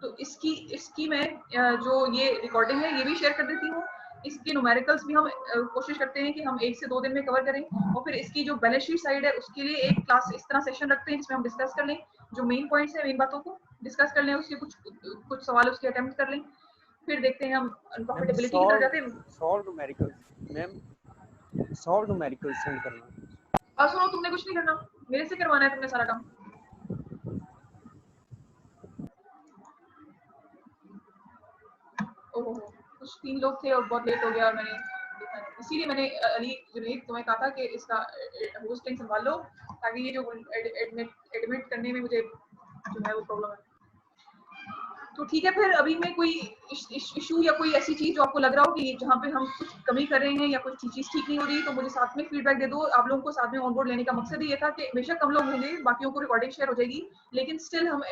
तो इसकी मैं जो ये रिकॉर्डिंग है ये भी शेयर कर देती हूँ। इसके न्यूमेरिकल्स भी हम कोशिश करते हैं कि हम 1 से 2 दिन में कवर करें, और फिर इसकी जो बैलेंस शीट साइड है उसके लिए एक क्लास इस तरह सेशन रखते हैं जिसमें हम डिस्कस कर लें, जो मेन पॉइंट्स है, मेन बातों को डिस्कस कर लें, उसके कुछ सवाल उसके अटेम्प्ट कर लें, फिर देखते हैं हम प्रॉफिटेबिलिटी की तरफ जाते हैं। Solve numericals ma'am, solve numericals send करना। और सुनो, तुमने कुछ नहीं करना, मेरे से करवाना है तुमने सारा काम। ओहो, कुछ 3 लोग थे और बहुत लेट हो गया और मैंने देखा नहीं, इसीलिए मैंने अली जुनैद तुम्हें कहा था कि इसका होस्टिंग संभाल लो, ताकि ये जो एडमिट करने में मुझे जो है वो प्रॉब्लम है। तो ठीक है, फिर अभी मैं कोई इशू या कोई ऐसी चीज जो आपको लग रहा हो कि जहाँ पे हम कुछ कमी कर रहे हैं या कुछ चीज ठीक नहीं हो रही, तो मुझे साथ में फीडबैक दे दो। आप लोगों को साथ में ऑनबोर्ड लेने का मकसद ही ये था कि बेशक कम लोग होंगे, बाकियों को रिकॉर्डिंग शेयर हो जाएगी, लेकिन स्टिल हम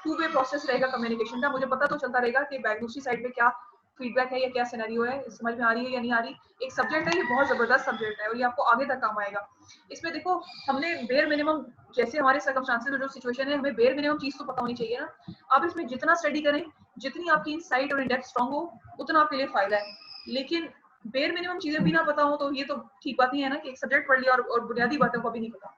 2 वे प्रोसेस रहेगा कम्युनिकेशन का। मुझे पता तो चलता रहेगा कि दूसरी साइड पे क्या फीडबैक है या क्या सिनेरियो है, समझ में आ रही है या नहीं आ रही। एक सब्जेक्ट है, ये बहुत जबरदस्त सब्जेक्ट है और ये आपको आगे तक काम आएगा। इसमें देखो, हमने बेयर मिनिमम, जैसे हमारे सर्कमस्टांसेस जो सिचुएशन है, हमें बेयर मिनिमम चीज तो पता होनी चाहिए ना। आप इसमें जितना स्टडी करें, जितनी आपकी इनसाइट और इन-डेप्थ स्ट्रांग हो, उतना आपके लिए फायदा है। लेकिन बेयर मिनिमम चीजें भी ना पता हो तो ये तो ठीक बात नहीं है ना, कि एक सब्जेक्ट पढ़ लिया और बुनियादी बातों का भी नहीं पता।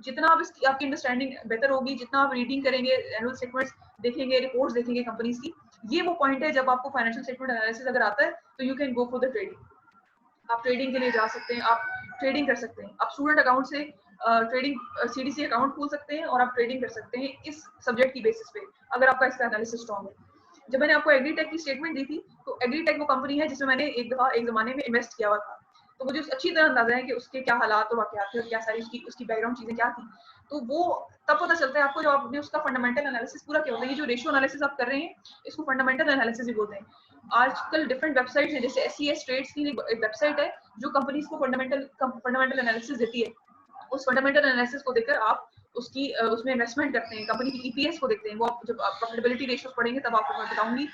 जितना आप इसकी आपकी अंडरस्टैंडिंग बेहतर होगी, जितना आप रीडिंग करेंगे, एनुअल स्टेटमेंट्स देखेंगे, रिपोर्ट्स देखेंगे कंपनीज की, ये वो पॉइंट है जब आपको फाइनेंशियल स्टेटमेंट एनालिसिस अगर आता है तो you can go for the trading. आप ट्रेडिंग के लिए जा सकते हैं, आप ट्रेडिंग कर सकते हैं, आप स्टूडेंट अकाउंट से ट्रेडिंग सीडीसी अकाउंट खोल सकते हैं और आप ट्रेडिंग कर सकते हैं इस सब्जेक्ट की बेसिस पे, अगर आपका इसका एनालिसिस स्ट्रांग है। जब मैंने आपको एग्रीटेक की स्टेटमेंट दी थी, तो एग्रीटेक वो कंपनी है जिसमें मैंने एक ज़माने में इन्वेस्ट किया हुआ था, तो मुझे अच्छी तरह अंदाजा है कि उसके क्या हालात और वाकयात थे और क्या सारी उसकी बैकग्राउंड चीज़ें क्या थी। तो वो तब पता चलता है आपको जब आपने उसका फंडामेंटल एनालिसिस पूरा किया होता है। ये जो रेशियो एनालिसिस आप कर रहे हैं, इसको फंडामेंटल एनालिसिस भी बोलते हैं। आजकल डिफरेंट वेबसाइट्स हैं, जैसे SCS ट्रेड्स की एक वेबसाइट है जो कंपनीज को फंडामेंटल एनालिसिस देती है। उस फंडामेंटल एनालिसिस को देखकर आप उसकी उसमें इन्वेस्टमेंट करते हैं, कंपनी की EPS को देखते हैं। वो आप जब प्रॉफिटेबिलिटी रेशियोज पढ़ेंगे तब आपको मैं बताऊंगी,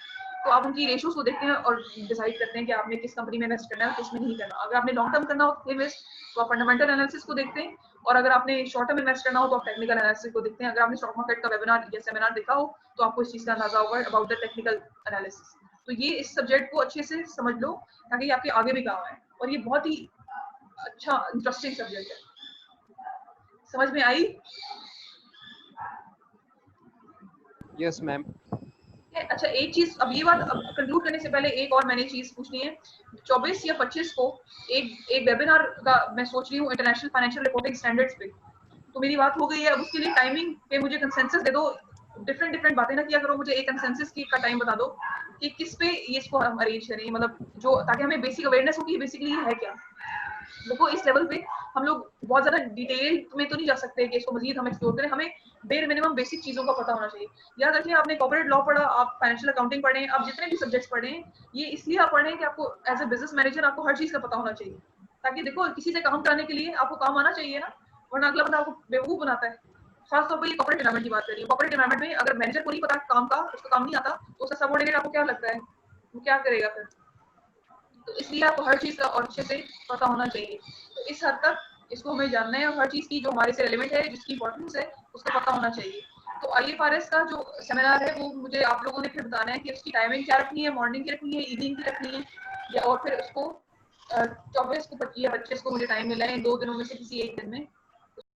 तो आप उनकी रेशियोज को देखते हैं और डिसाइड करते हैं कि आपने किस कंपनी में इन्वेस्ट करना है और किस में नहीं करना। अगर आपने लॉन्ग टर्म करना हो इन्वेस्ट, तो आप फंडामेंटल एनालिसिस को देखते हैं, और अगर आपने शॉर्ट टर्म इन्वेस्ट करना हो तो आप टेक्निकल एनालिसिस को देखते हैं। अगर आपने स्टॉक मार्केट का वेबिनार या सेमिनार देखा हो तो आपको इस चीज़ का अंदाजा होगा अबाउट द टेक्निकल एनालिसिस। तो ये इस सब्जेक्ट को अच्छे से समझ लो ताकि ये आपके आगे भी काम आए, और ये बहुत ही अच्छा इंटरेस्टिंग सब्जेक्ट है। समझ में आई? Yes ma'am. अच्छा, एक चीज, अब ये बात कंक्लूड करने से पहले एक और मैंने चीज पूछनी है। 24 या 25 को एक वेबिनार का मैं सोच रही हूँ इंटरनेशनल फाइनेंशियल रिपोर्टिंग स्टैंडर्ड्स पे। तो मेरी बात हो गई है, अब उसके लिए टाइमिंग पे मुझे कंसेंसस दे दो। डिफरेंट बातें ना किया करो, मुझे एक कंसेंसस की का टाइम बता दो कि किस पे ये इसको हम अरेंज करें, मतलब जो, ताकि हमें बेसिक अवेयरनेस हो कि बेसिकली है क्या। देखो, इस लेवल पे हम लोग बहुत ज्यादा डिटेल में तो नहीं जा सकते कि इसको मजीद हम एक्सप्लोर करें। हमें बेयर मिनिमम बेसिक चीजों का पता होना चाहिए। याद रखिए, आपने कॉर्पोरेट लॉ पढ़ा, आप फाइनेंशियल अकाउंटिंग पढ़े, आप जितने भी सब्जेक्ट्स पढ़े, ये इसलिए आप पढ़े कि आपको एज ए बिजनेस मैनेजर आपको हर चीज का पता होना चाहिए, ताकि देखो किसी से काम कराने के लिए आपको काम आना चाहिए ना, वरना अगला बंदा आपको बेवकूफ बनाता है। खासतौर पर ये कॉर्पोरेट एनवायरनमेंट की बात करिए। कॉर्पोरेट एनवायरनमेंट में अगर मैनेजर को नहीं पता काम का, उसका काम नहीं आता, तो उसका सबऑर्डिनेट आपको क्या लगता है वो क्या करेगा फिर? तो इसलिए आपको हर चीज का और अच्छे से पता होना चाहिए। तो इस हद तक इसको हमें जानना है, और हर चीज की जो हमारे से रिलेवेंट है, जिसकी इंपॉर्टेंस है, उसको पता होना चाहिए। तो IFRS का जो सेमिनार है वो मुझे आप लोगों ने फिर बताना है कि उसकी टाइमिंग क्या रखनी है, मॉर्निंग की रखनी है, इवनिंग की रखनी है, या और फिर उसको 24 को 25 या 25 को मुझे टाइम मिला है, 2 दिनों में से किसी एक दिन में